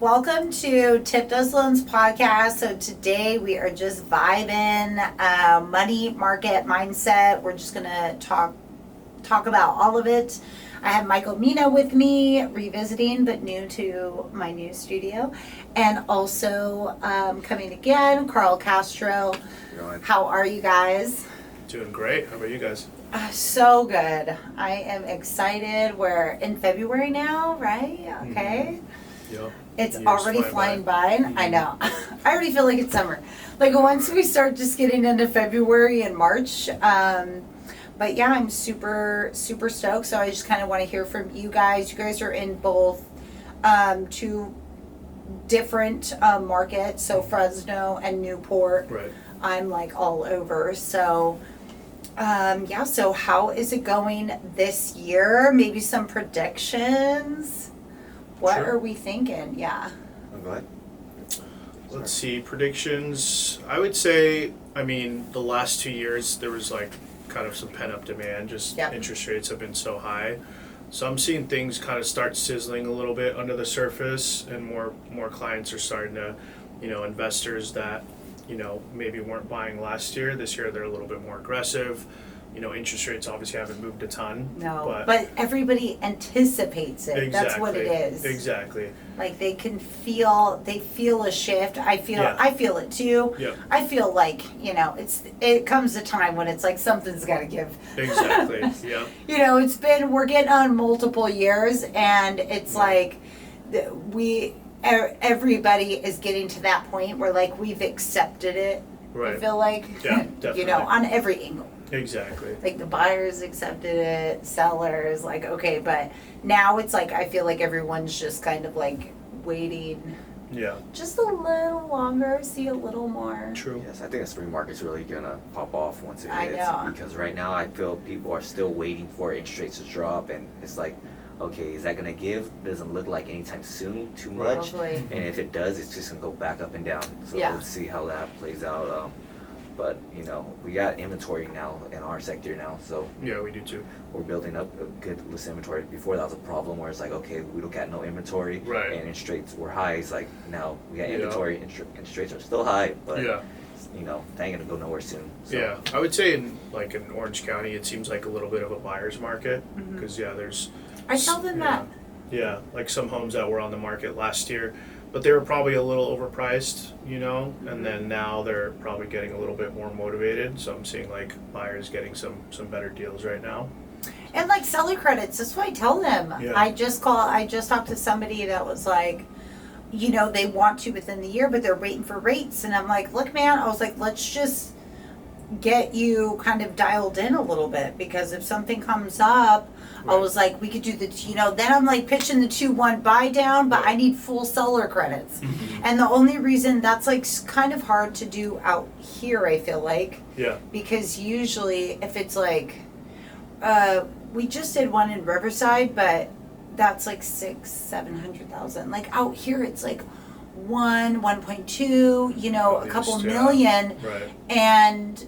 welcome to TiffDoesLoans podcast. So today we are just vibing, money market mindset. We're just gonna talk about all of it. I have Michael Mena with me, revisiting but new to my new studio, and also coming again, Castro. How are you guys? Doing great. How about you guys? So good. I am excited. We're in February now, right? Okay. Mm-hmm. Yep. It's Years already flying by. Mm-hmm. I know. I already feel like it's summer. Like once we start just getting into February and March. But yeah, I'm super stoked. So I just kind of want to hear from you guys. You guys are in both two different markets. So Fresno and Newport. Right. I'm like all over. So so how is it going this year? Maybe some predictions. What Sure. are we thinking? Yeah. Go ahead. Let's see. Predictions. I would say, the last 2 years there was like kind of some pent-up demand. Just Yep. interest rates have been so high. So I'm seeing things kind of start sizzling a little bit under the surface, and more clients are starting to, investors that, maybe weren't buying last year. This year they're a little bit more aggressive. Interest rates obviously haven't moved a ton. No, but everybody anticipates it. Exactly. That's what it is. Exactly. Like they feel a shift. I feel it too. Yep. I feel like, it comes a time when it's like something's got to give. Exactly. Yeah. We're getting on multiple years, and it's like everybody is getting to that point where like we've accepted it. Right. I feel like, Yeah, definitely. on every angle. Exactly. Like the buyers accepted it, sellers, like, okay, but now it's like, I feel like everyone's just kind of like waiting Yeah. just a little longer, see a little more. True. Yes, I think the spring market's really gonna pop off once it I hits. know. Because right now I feel people are still waiting for interest rates to drop, and it's like, okay, is that gonna give? Doesn't look like anytime soon, too much. Probably. And if it does, it's just gonna go back up and down. So Yeah. we'll see how that plays out. But we got inventory now in our sector now, so Yeah, we do too. we're building up a good list of inventory. Before that was a problem where it's like, okay, we don't got no inventory, Right. and interest rates were high. It's like now we got Yeah. inventory, interest rates are still high, but Yeah. they ain't gonna go nowhere soon. So. Yeah, I would say in Orange County, it seems like a little bit of a buyer's market Mhm. because there's. I tell them that. Yeah, like some homes that were on the market last year, but they were probably a little overpriced, and then now they're probably getting a little bit more motivated. So I'm seeing like buyers getting some better deals right now. And like seller credits, that's what I tell them. Yeah. I just talked to somebody that was like, they want to within the year, but they're waiting for rates. And I'm like, look, man, I was like, let's just get you kind of dialed in a little bit, because if something comes up, I Right. was like, we could do the, then I'm like pitching the 2-1 buy down, but I need full seller credits. And the only reason that's like kind of hard to do out here, I feel like, Yeah. because usually if it's like, we just did one in Riverside, but that's like 600,000-700,000. Like out here, it's like 1.2, a couple least, yeah. million, Right. and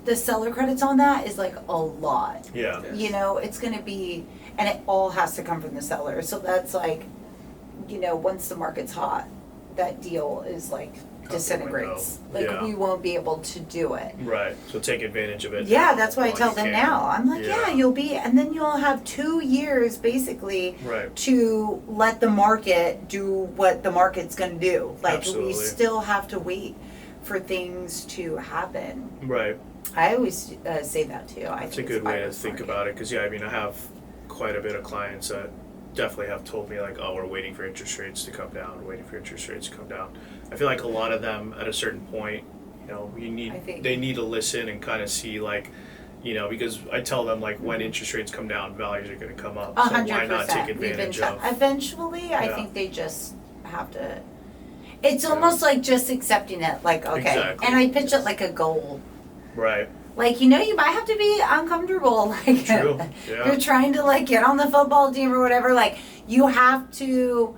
the seller credits on that is like a lot. Yeah. Yes. It's going to be, and it all has to come from the seller. So that's like, once the market's hot, that deal is like disintegrates. window. Like Yeah. we won't be able to do it. Right. So take advantage of it. Yeah, that's why I while tell you them can. now. I'm like, yeah, you'll be, and then you'll have 2 years basically Right. to let the market do what the market's going to do. Like Absolutely. we still have to wait for things to happen. Right. I always say that too. I That's a think good it's way to buyer's think market. about it, because I have quite a bit of clients that definitely have told me like, oh, we're waiting for interest rates to come down, waiting for interest rates to come down. I feel like a lot of them at a certain point, they need to listen and kind of see like, because I tell them like when interest rates come down, values are going to come up. So 100%. why not take advantage of? Eventually, I Yeah. think they just have to. It's almost like just accepting it. Like, okay, Exactly. and I pitch it like a goal. Right. Like, you might have to be uncomfortable. Like, True. Yeah. you're trying to like get on the football team or whatever. Like, you have to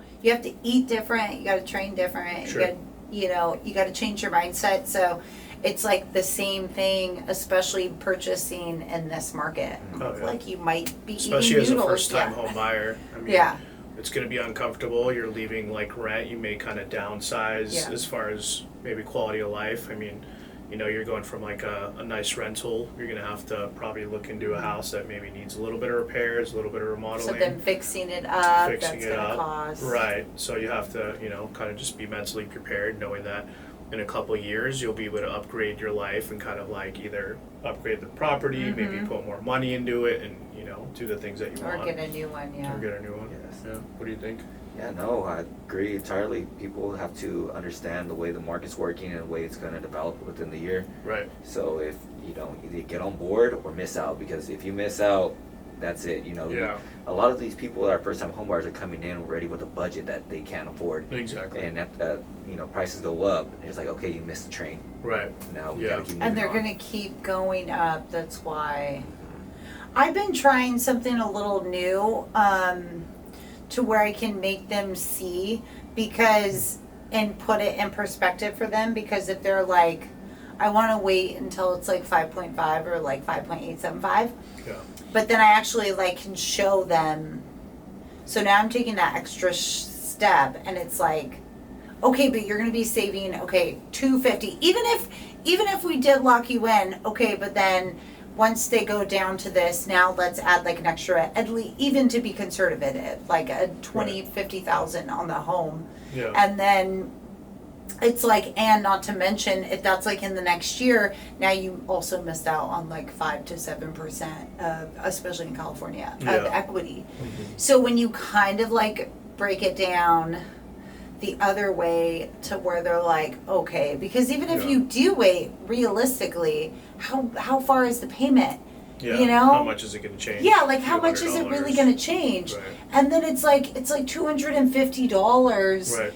eat different. You got to train different. Sure. You got to change your mindset. So, it's like the same thing, especially purchasing in this market. Oh, yeah. Like, you might be Especially eating as a noodles. first-time Yeah. home buyer. Yeah. it's going to be uncomfortable. You're leaving like rent. You may kind of downsize as far as maybe quality of life. I mean, you know, you're going from like a nice rental. You're going to have to probably look into a house that maybe needs a little bit of repairs, a little bit of remodeling. So then fixing it up, that's going to cost. Right. So you have to, you know, kind of just be mentally prepared, knowing that in a couple of years you'll be able to upgrade your life and kind of like either upgrade the property, maybe put more money into it, and you know, do the things that you want. Or get a new one, Or get a new one. Yes. Yeah. What do you think? Yeah, no, I agree entirely. People have to understand the way the market's working and the way it's going to develop within the year. Right. So if you don't either get on board or miss out, because if you miss out, that's it. You know, a lot of these people that are first-time homebuyers are coming in already with a budget that they can't afford. Exactly. And that you know, prices go up, and it's like, okay, you missed the train. Right. Now we gotta keep moving and they're on. going to keep going up. That's why I've been trying something a little new, to where I can make them see, because, and put it in perspective for them, because if they're like, I want to wait until it's like 5.5 or like 5.875. Yeah. But then I actually like can show them. So now I'm taking that extra step, and it's like, okay, but you're going to be saving, okay, $250. Even if we did lock you in, okay, but then once they go down to this, now let's add like an extra, at least, even to be conservative, like a 20, 50,000 on the home. Yeah. And then it's like, and not to mention, if that's like in the next year, now you also missed out on like 5 to 7% of, especially in California, of equity. So when you kind of like break it down the other way to where they're like, okay, because even if you do wait, realistically, how far is the payment? Yeah. You know? How much is it going to change? Yeah, like how much is it really going to change? Right. And then it's like $250. Right.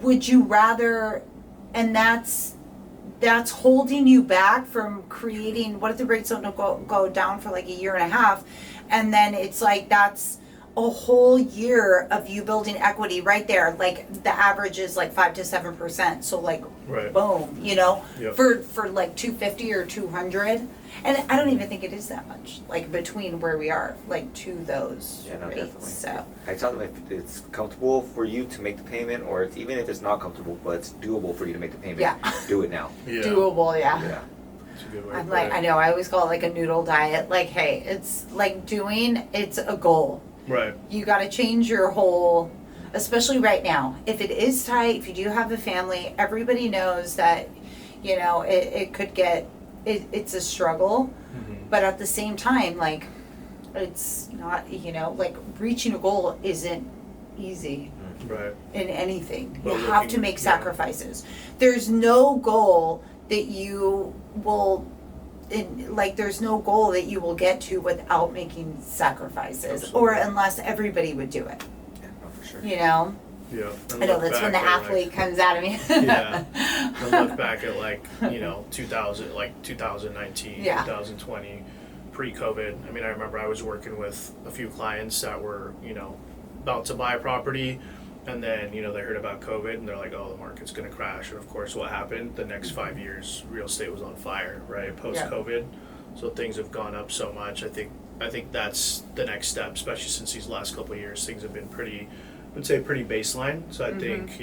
Would you rather, and that's holding you back from creating, what if the rates don't go down for like a year and a half, and then it's like that's a whole year of you building equity right there. Like the average is like 5 to 7%. So like, boom, you know, for like 250 or 200. And I don't even think it is that much, like between where we are, like to those rates. Definitely. So I tell them if it's comfortable for you to make the payment, or even if it's not comfortable, but it's doable for you to make the payment, do it now. Doable, Yeah. That's a good way I'm to like, put it. I know, I always call it like a noodle diet. Like, hey, it's like it's a goal. Right. You got to change your whole, especially right now. If it is tight, if you do have a family, everybody knows that, you know, it could get, it's a struggle. But at the same time, like, it's not, you know, like reaching a goal isn't easy. Right. In anything. But you have to make sacrifices. There's no goal that you will, there's no goal that you will get to without making sacrifices. Absolutely. Or unless everybody would do it. Yeah, no, for sure. You know? Yeah. I know that's when the athlete comes out of me. Yeah. And look back at like, you know, 2019, 2020, pre-COVID. I mean, I remember I was working with a few clients that were, you know, about to buy a property, and then, you know, they heard about COVID and they're like, oh, the market's going to crash. And of course, what happened? The next 5 years, real estate was on fire, right? Post-COVID. So things have gone up so much. I think that's the next step, especially since these last couple of years, things have been pretty, I would say pretty baseline. So I think,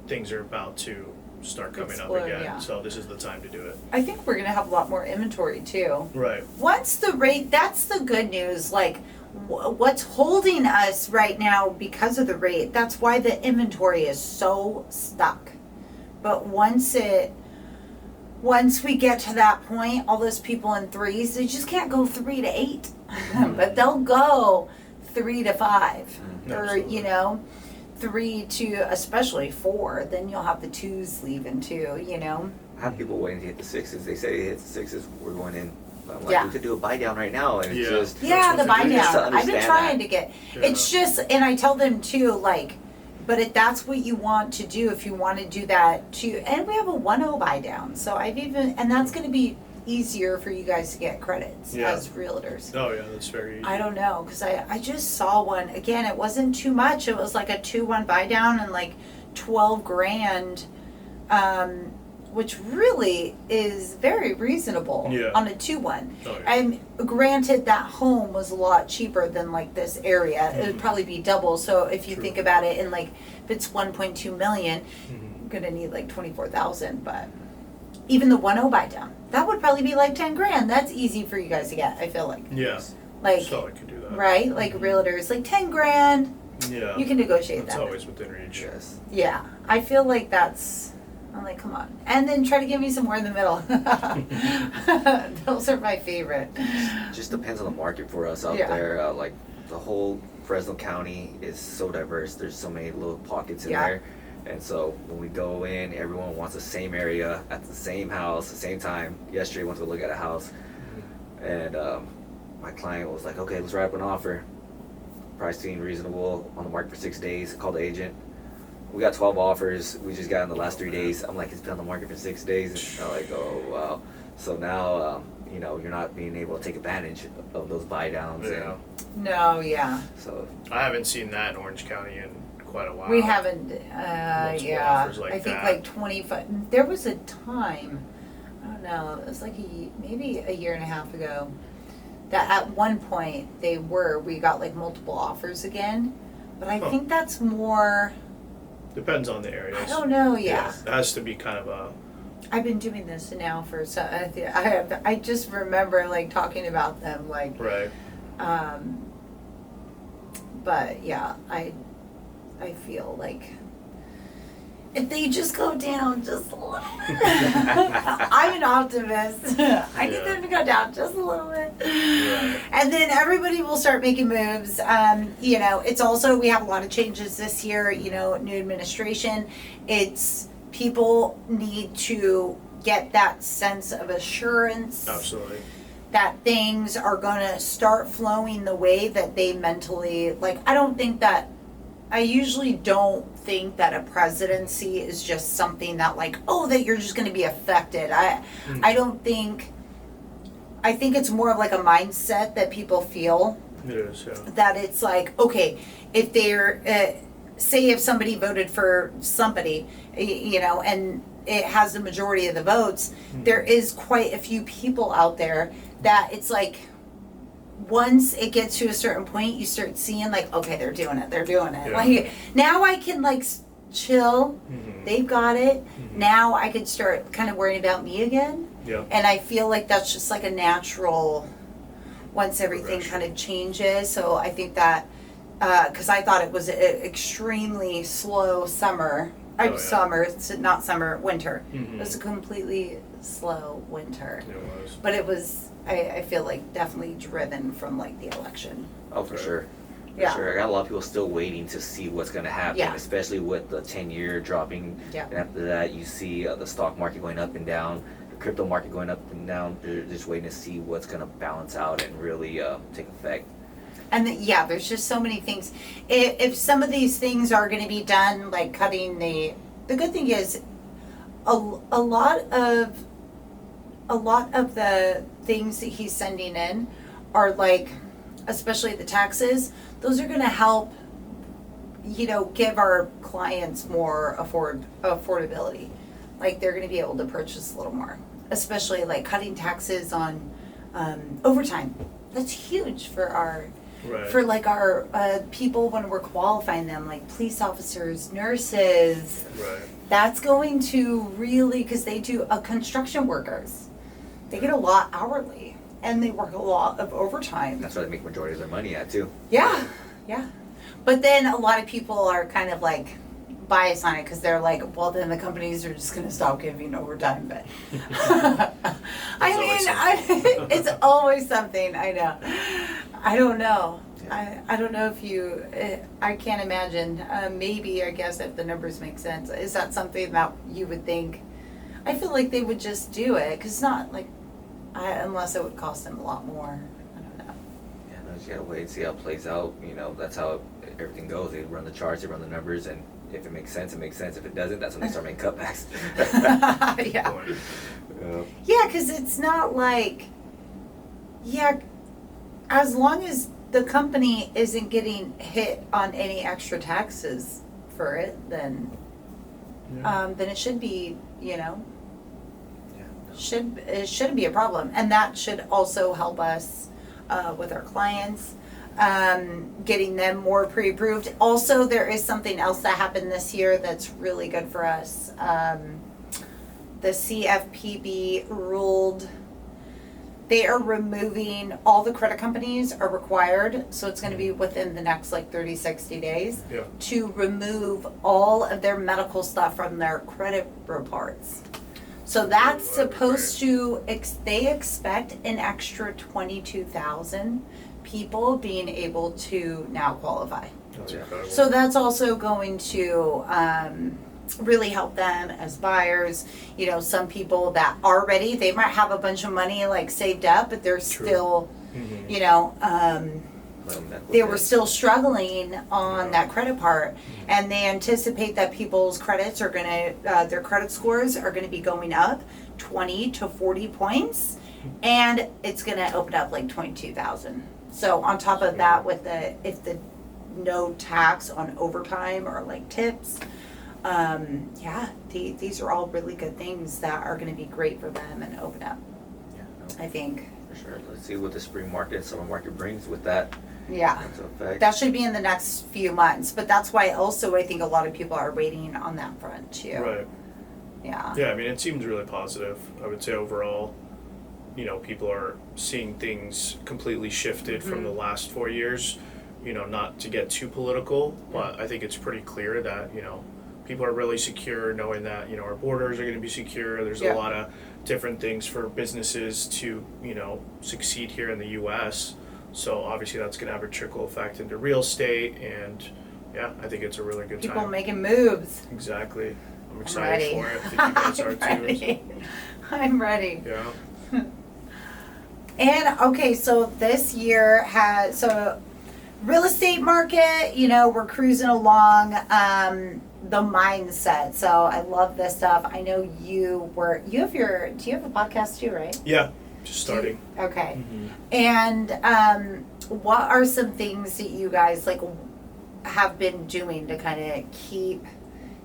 things are about to start coming up again. So this is the time to do it. I think we're going to have a lot more inventory too. Right. Once the rate, that's the good news. Like, what's holding us right now because of the rate, that's why the inventory is so stuck. But once we get to that point, all those people in threes, they just can't go 3 to 8. But they'll go 3 to 5. Or, you know, 3 to especially 4. Then you'll have the 2s leaving too, you know. I have people waiting to hit the 6s. They say hit the 6s, we're going in. I'm like, we could do a buy down right now, and it's just the buy down. I've been trying to get. Yeah. It's just, and I tell them too, like, but if that's what you want to do, if you want to do that too, and we have a 1.0 buy down, so and that's going to be easier for you guys to get credits as realtors. Oh yeah, that's very easy. I don't know, because I just saw one again. It wasn't too much. It was like a 2-1 buy down and like 12 grand. which really is very reasonable on a 2-1. Oh, yeah. And granted, that home was a lot cheaper than like this area. It would probably be double. So if you think about it, and like if it's 1.2 million, you're gonna need like 24,000. But even the 1.0 buy down, that would probably be like 10 grand. That's easy for you guys to get. I feel like. Yeah. Like. So I could do that. Right, like realtors, like 10 grand. Yeah. You can negotiate that. It's always within reach. Yes. Yeah, I feel like that's. I'm like, come on. And then try to give me some more in the middle. Those are my favorite. Just depends on the market for us out Yeah. there. Like the whole Fresno County is so diverse. There's so many little pockets in Yeah. there. And so when we go in, everyone wants the same area at the same house, the same time. Yesterday, we went to look at a house. And my client was like, okay, let's write up an offer. Price seemed reasonable, on the market for 6 days. Called the agent. We got 12 offers. We just got in the last 3 days. I'm like, it's been on the market for 6 days. And I'm like, oh, wow. So now, you know, you're not being able to take advantage of those buy downs. Yeah. No, yeah. So I haven't seen that in Orange County in quite a while. We haven't, Multiple yeah. offers like I think that. like 25. There was a time, I don't know, it was like maybe a year and a half ago, that at one point we got like multiple offers again. But I think that's more. Depends on the areas. I don't know, yeah. It has to be kind of a. I've been doing this now for so I just remember like talking about them like Right. But yeah, I feel like if they just go down just a little bit. I'm an optimist. I need them to go down just a little bit. Right. And then everybody will start making moves. You know, it's also, we have a lot of changes this year, you know, new administration. It's, people need to get that sense of assurance. Absolutely. That things are gonna start flowing the way that they mentally, like, I usually don't think that a presidency is just something that like, oh, that you're just gonna be affected. I don't think, I think it's more of like a mindset that people feel. It is, yeah. That it's like, okay, if they're, say if somebody voted for somebody, you know, and it has the majority of the votes, there is quite a few people out there that it's like, once it gets to a certain point, you start seeing like, okay, they're doing it. Yeah. Like, now I can like chill. They've got it. Now I could start kind of worrying about me again. Yeah. And I feel like that's just like a natural, once everything Progression. kind of changes. So I think that, because I thought it was an extremely slow summer. Oh, yeah. Summer, not summer, winter. Mhm. It was a completely slow winter. It was. But it was, I feel like, definitely driven from like the election. oh, for sure. Yeah. Sure. I got a lot of people still waiting to see what's going to happen, Yeah. especially with the 10-year dropping. Yeah. And after that, you see the stock market going up and down, the crypto market going up and down. They're just waiting to see what's going to balance out and really take effect. And yeah, there's just so many things. If some of these things are going to be done, like cutting the good thing is, a lot of the things that he's sending in are like, especially the taxes, those are going to help, you know, give our clients more affordability. Like they're going to be able to purchase a little more, especially like cutting taxes on overtime. That's huge for our. Right. For like our people when we're qualifying them, like police officers, nurses, Right. that's going to really, because they do construction workers, they get a lot hourly and they work a lot of overtime. That's where they make majority of their money at too. Yeah, yeah. But then a lot of people are kind of like biased on it because they're like, well, then the companies are just going to stop giving overtime. But I mean, it's always something. I know. I don't know. Yeah. I don't know if you. I can't imagine. Maybe I guess if the numbers make sense, is that something that you would think? I feel like they would just do it because it's not like, unless it would cost them a lot more. I don't know. Yeah, no, you gotta wait and see how it plays out. You know, that's how everything goes. They run the charts, they run the numbers, and if it makes sense, it makes sense. If it doesn't, that's when they start making cutbacks. Yeah. Yeah. Yeah, because it's not like, yeah, as long as the company isn't getting hit on any extra taxes for it, then Yeah. then it should be, you know, it shouldn't be a problem, and that should also help us with our clients, getting them more pre-approved. Also, there is something else that happened this year that's really good for us. The CFPB ruled they are removing, all the credit companies are required, so it's going to be within the next like 30, 60 days, to remove all of their medical stuff from their credit reports. So that's supposed to, they expect an extra 22,000 people being able to now qualify. That's incredible. So that's also going to really help them as buyers. You know, some people that are ready, they might have a bunch of money like saved up, but they're still, you know, they were still struggling on that credit part, and they anticipate that people's credits are gonna, their credit scores are gonna be going up 20 to 40 points, and it's gonna open up like 22,000. So on top of that, with if the no tax on overtime or like tips, these are all really good things that are going to be great for them and open up. Yeah, I think. For sure. Let's see what the spring market and summer market brings with that. Yeah. That should be in the next few months, but that's why also I think a lot of people are waiting on that front too. Right. Yeah. Yeah, I mean, it seems really positive. I would say overall, you know, people are seeing things completely shifted from the last 4 years. You know, not to get too political, but I think it's pretty clear that, you know, people are really secure knowing that, you know, our borders are going to be secure. There's a lot of different things for businesses to, you know, succeed here in the U.S. So obviously that's going to have a trickle effect into real estate, and yeah, I think it's a really good time. People making moves. Exactly. I'm excited for it. I think you guys are too. I'm ready. Yeah. And okay, so this year real estate market, you know, we're cruising along. The mindset. So I love this stuff. I know do you have a podcast too, right? Yeah, just starting. Okay. And what are some things that you guys like have been doing to kind of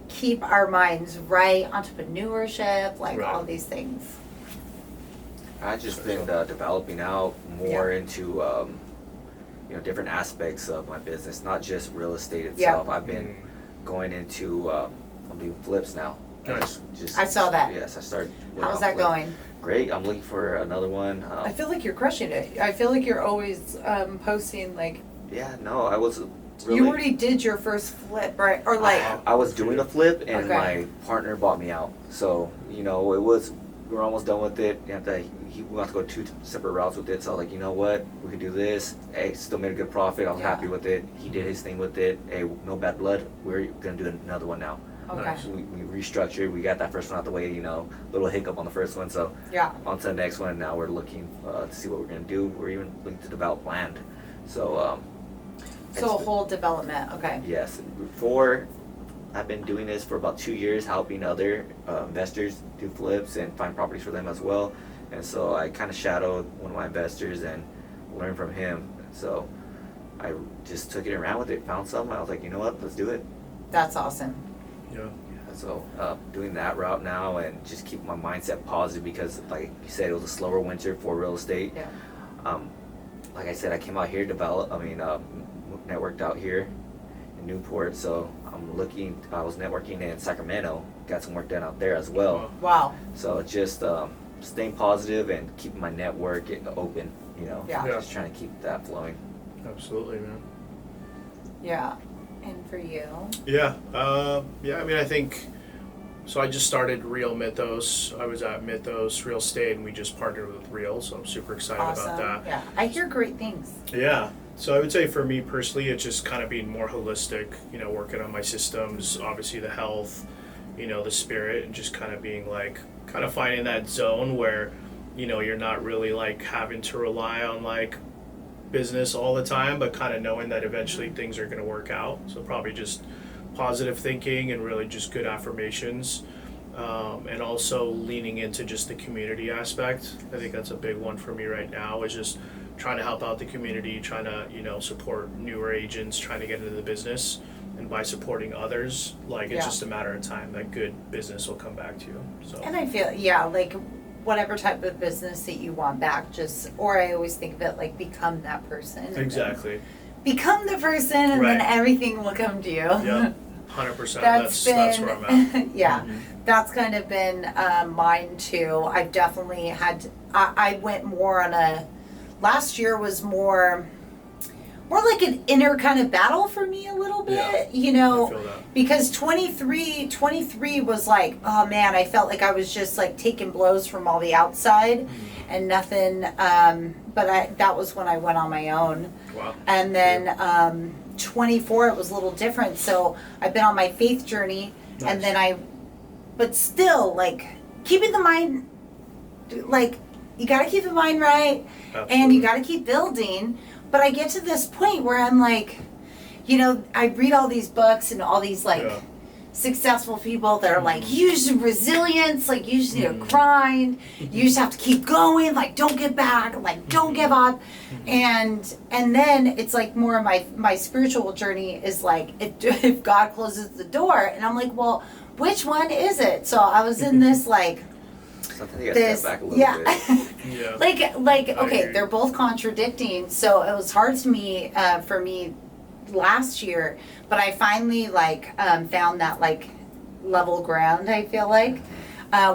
keep our minds right, entrepreneurship, like all these things? I've just been developing out more into you know, different aspects of my business, not just real estate itself. I've been going into I'm doing flips now. Nice. I saw that. Yes, I started. How's that going? Great. I'm looking for another one. I feel like you're crushing it. I feel like you're always posting like. Yeah, no, I was. Really, you already did your first flip, right? Or like. I was doing a flip, and my partner bought me out. So you know, we're almost done with it. We want to go 2 separate routes with it. So like, you know what, we could do this. Hey, still made a good profit. I was happy with it. He did his thing with it. Hey, no bad blood. We're gonna do another one now. Okay. So we restructured. We got that first one out the way. You know, little hiccup on the first one. So on to the next one. Now we're looking to see what we're gonna do. We're even looking to develop land. So a whole development. Okay. Yes. I've been doing this for about 2 years, helping other investors do flips and find properties for them as well. And so I kind of shadowed one of my investors and learned from him. So I just took it and ran with it, found something. I was like, you know what, let's do it. That's awesome. Yeah. So doing that route now and just keep my mindset positive because, like you said, it was a slower winter for real estate. Yeah. Like I said, I came out here, networked out here in Newport. So I was networking in Sacramento, got some work done out there as well. Wow. So just staying positive and keeping my network open, you know. Just trying to keep that flowing. Absolutely, man. Yeah. And for you? Yeah. I mean, I think, so I just started Real Mythos. I was at Mythos Real Estate, and we just partnered with Real, so I'm super excited about that. Yeah. I hear great things. Yeah. So I would say for me personally, it's just kind of being more holistic, you know, working on my systems, obviously the health, you know, the spirit, and just kind of being like, kind of finding that zone where, you know, you're not really like having to rely on like business all the time, but kind of knowing that eventually things are going to work out. So probably just positive thinking and really just good affirmations. And also leaning into just the community aspect. I think that's a big one for me right now, is just trying to help out the community, trying to, you know, support newer agents, trying to get into the business. And by supporting others, like, it's just a matter of time that good business will come back to you. So. And I feel, like whatever type of business that you want back, or I always think of it like become that person. Exactly. Become the person and then everything will come to you. Yeah, 100%. That's where I'm at. Yeah, that's kind of been mine too. I've definitely had, I went more on last year was more like an inner kind of battle for me a little bit, I feel that. because 23 was like, oh man, I felt like I was just like taking blows from all the outside and nothing, but that was when I went on my own. Wow. And then 24, it was a little different, so I've been on my faith journey. Nice. And then but still, like, keeping the mind, like, you gotta keep the mind right. Absolutely. And you gotta keep building. But I get to this point where I'm like, I read all these books and all these like successful people that are like, use resilience, like you just need to grind, you just have to keep going, like don't get back, like don't give up. And then it's like more of my spiritual journey is like, if God closes the door, and I'm like, well, which one is it? So I was in this like, something you gotta step back a little bit. Yeah. like okay, they're both contradicting, so it was hard to me for me last year, but I finally like found that like level ground, I feel like,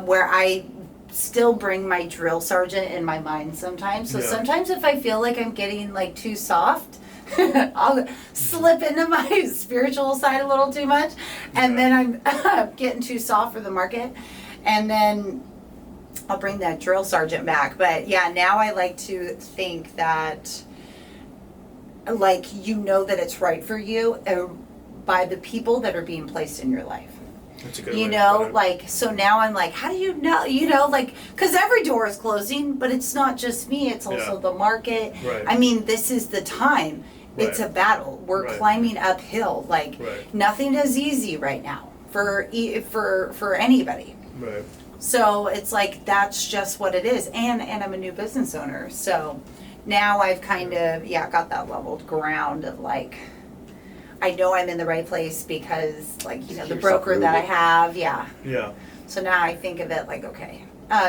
where I still bring my drill sergeant in my mind sometimes. So sometimes if I feel like I'm getting like too soft, I'll slip into my spiritual side a little too much, and then I'm getting too soft for the market, and then I'll bring that drill sergeant back. But yeah, now I like to think that like that it's right for you by the people that are being placed in your life. That's a good way to put it. Like, so now I'm like, how do you know, like, because every door is closing, but it's not just me, it's also the market. Right. I mean, this is the time. It's a battle. We're climbing uphill. Like, nothing is easy right now for anybody. Right. So it's like, that's just what it is. And I'm a new business owner. So now I've kind of, got that leveled ground of like, I know I'm in the right place because like, the broker that I have. Yeah. So now I think of it like, okay,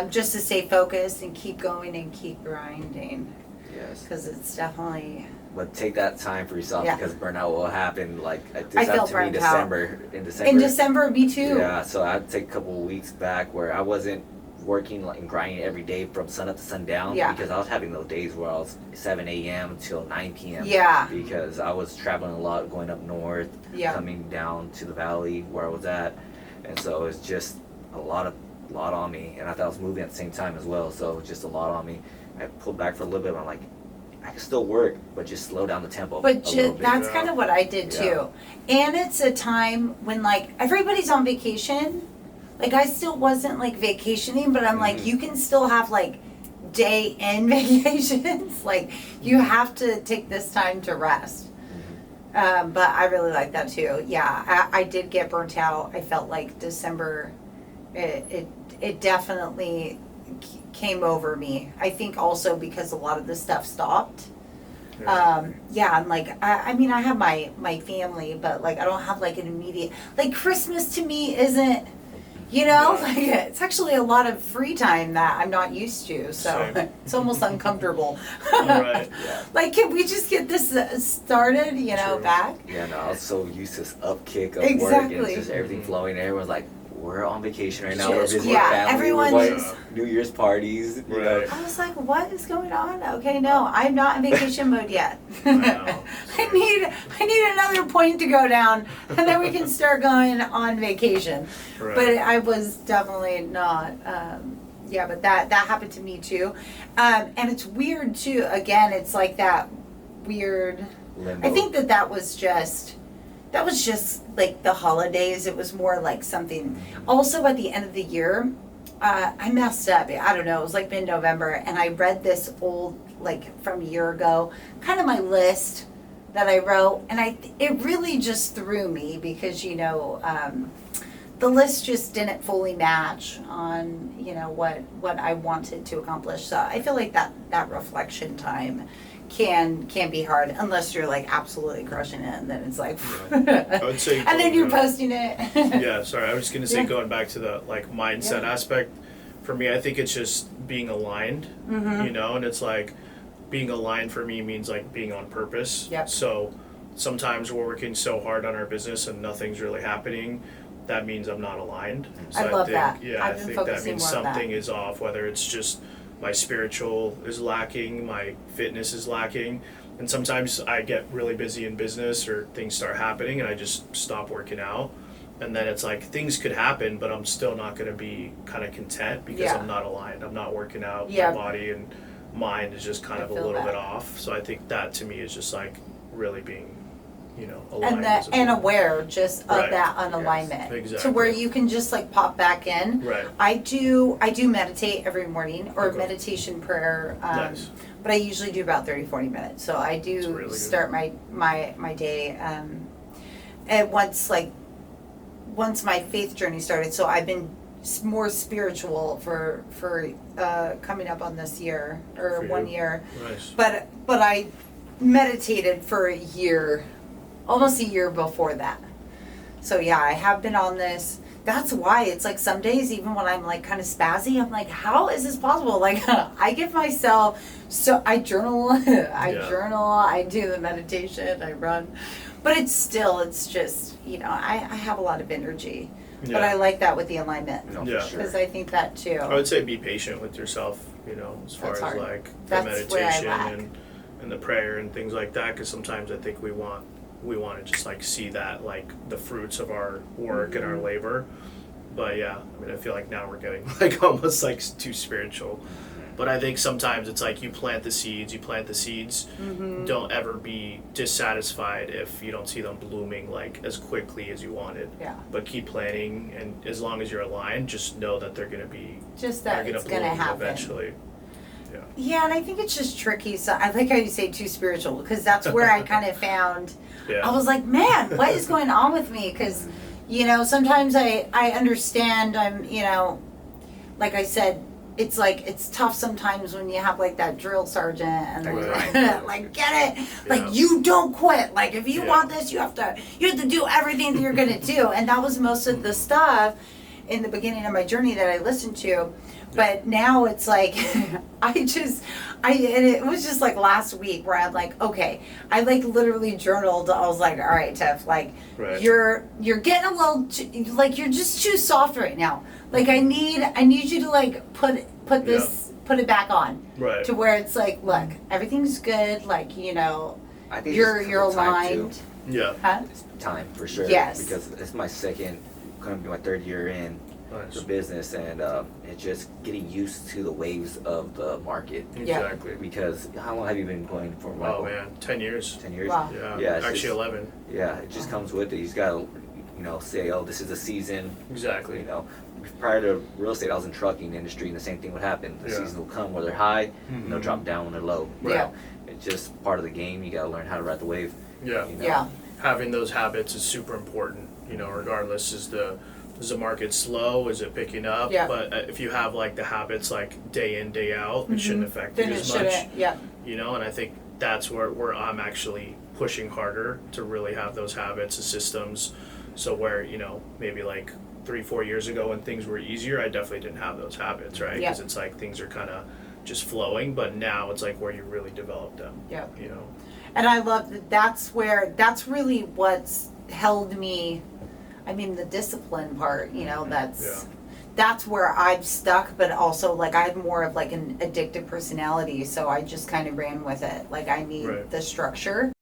just to stay focused and keep going and keep grinding. Yes. Because it's definitely. But take that time for yourself because burnout will happen. Like this I happened feel to me burnt out. In December. In December, me too. Yeah, so I had to take a couple of weeks back where I wasn't working like and grinding every day from sun up to sundown because I was having those days where I was 7 a.m. till 9 p.m. Yeah. Because I was traveling a lot, going up north, coming down to the valley where I was at, and so it's just a lot on me. And I thought I was moving at the same time as well, so it was just a lot on me. I pulled back for a little bit, but I'm like, I can still work, but just slow down the tempo. But that's kind of what I did too. And it's a time when like everybody's on vacation. Like I still wasn't like vacationing, but I'm like, you can still have like day end vacations. Like you have to take this time to rest. But I really like that too. Yeah, I did get burnt out. I felt like December, it definitely came over me. I think also because a lot of the stuff stopped. I'm like, I mean, I have my family, but like I don't have like an immediate, like Christmas to me isn't, like it's actually a lot of free time that I'm not used to, so it's almost uncomfortable. Right. Like, can we just get this started, back? Yeah, no, I was so used to this upkick of work and just everything flowing. Everyone's like, we're on vacation right now. We're busy with family. Everyone's we're going New Year's parties. You know. I was like, what is going on? Okay, no, I'm not in vacation mode yet. I need another point to go down, and then we can start going on vacation. Right. But I was definitely not. But that happened to me too, and it's weird too. Again, it's like that weird. Limbo. I think that was just like the holidays. It was more like something. Also, at the end of the year, I messed up. I don't know. It was like mid-November, and I read this old, like from a year ago, kind of my list that I wrote, and it really just threw me because the list just didn't fully match on what I wanted to accomplish. So I feel like that reflection time can be hard unless you're like absolutely crushing it, and then it's like I would say and then you're posting it. Sorry, I was gonna say going back to the like mindset aspect, for me, I think it's just being aligned, Mm-hmm. you know, and it's like being aligned for me means like being on purpose. Yep. So sometimes we're working so hard on our business and nothing's really happening. That means I'm not aligned. So I love think, that. Yeah, I've I been think that focusing means more on that. something is off, whether it's just my spiritual is lacking, my fitness is lacking. And sometimes I get really busy in business or things start happening and I just stop working out. And then it's like things could happen, but I'm still not going to be kind of content because Yeah. I'm not aligned. I'm not working out. Yeah. My body and mind is just kind I of a feel little that. bit off. So I think that to me is just like really being, you know, aligned. And as that a and person. aware just of Right. that unalignment to Exactly. where you can just like pop back in. Right. I do meditate every morning or Okay. meditation prayer. Nice. But I usually do about 30-40 minutes. So I That's do really good. start my day and once my faith journey started. So I've been more spiritual for coming up on this year or For 1 you. year. Nice. But I meditated for a year, almost a year before that. So yeah, I have been on this. That's why it's like some days, even when I'm like kind of spazzy, I'm like, how is this possible? Like I give myself, so I journal, I do the meditation, I run, but it's just, you know, I have a lot of energy, but I like that with the alignment No, Yeah. for sure. because I think that too. I would say be patient with yourself, you know, as far That's as hard. like the That's where I meditation lack. and the prayer and things like that. Because sometimes I think we want to just like see that like the fruits of our work and our Mm-hmm. labor. But yeah, I mean, I feel like now we're getting like almost like too spiritual. But I think sometimes it's like you plant the seeds. Mm-hmm. Don't ever be dissatisfied if you don't see them blooming like as quickly as you wanted. Yeah, But keep planting, and as long as you're aligned, just know that they're gonna be just they're that gonna it's gonna bloom happen. eventually. Yeah, and I think it's just tricky. So I like how you say too spiritual because that's where I kind of found. Yeah. I was like, man, what is going on with me? Because, you know, sometimes I understand. I'm, you know, like I said, it's like it's tough sometimes when you have like that drill sergeant and Right. like get it, Yeah. like you don't quit. Like if you Yeah. want this, you have to do everything that you're gonna do. And that was most of the stuff in the beginning of my journey that I listened to. But now it's like, and it was just like last week where I'm like, okay, I like literally journaled. I was like, all right, Tiff, like Right. you're getting a little, like you're just too soft right now. Like I need you to like put it back on Right. to where it's like, look, everything's good. Like, you know, I think you're it's just time, too. aligned. Yeah. Huh? It's time for sure. Yes. Because it's my gonna be my third year in Nice. the business, and it's just getting used to the waves of the market. Yeah. Exactly. Because how long have you been going for, Michael? Oh man, 10 years. 10 years? Wow. Yeah. Yeah, it's Actually, just- 11. Yeah, it just comes with it. You just gotta, you know, say, oh, this is a season. Exactly. You know, prior to real estate, I was in trucking industry, and the same thing would happen. The Yeah. season will come where they're high, and they'll Mhm. drop down when they're low. Right. Yeah. It's just part of the game. You gotta learn how to ride the wave. Yeah. You know? Yeah. Having those habits is super important. You know, regardless is the market slow? Is it picking up? Yeah. But if you have like the habits like day in day out, it shouldn't affect Then you it as much. shouldn't. Yeah. You know, and I think that's where I'm actually pushing harder to really have those habits and systems. So where, you know, maybe like 3-4 years ago when things were easier, I definitely didn't have those habits, right? Yeah. Because it's like things are kind of just flowing, but now it's like where you really develop them. Yeah. You know. And I love that that's really what's held me. I mean, the discipline part, you know, that's where I've stuck, but also like I have more of like an addictive personality, so I just kind of ran with it. Like I need Right. the structure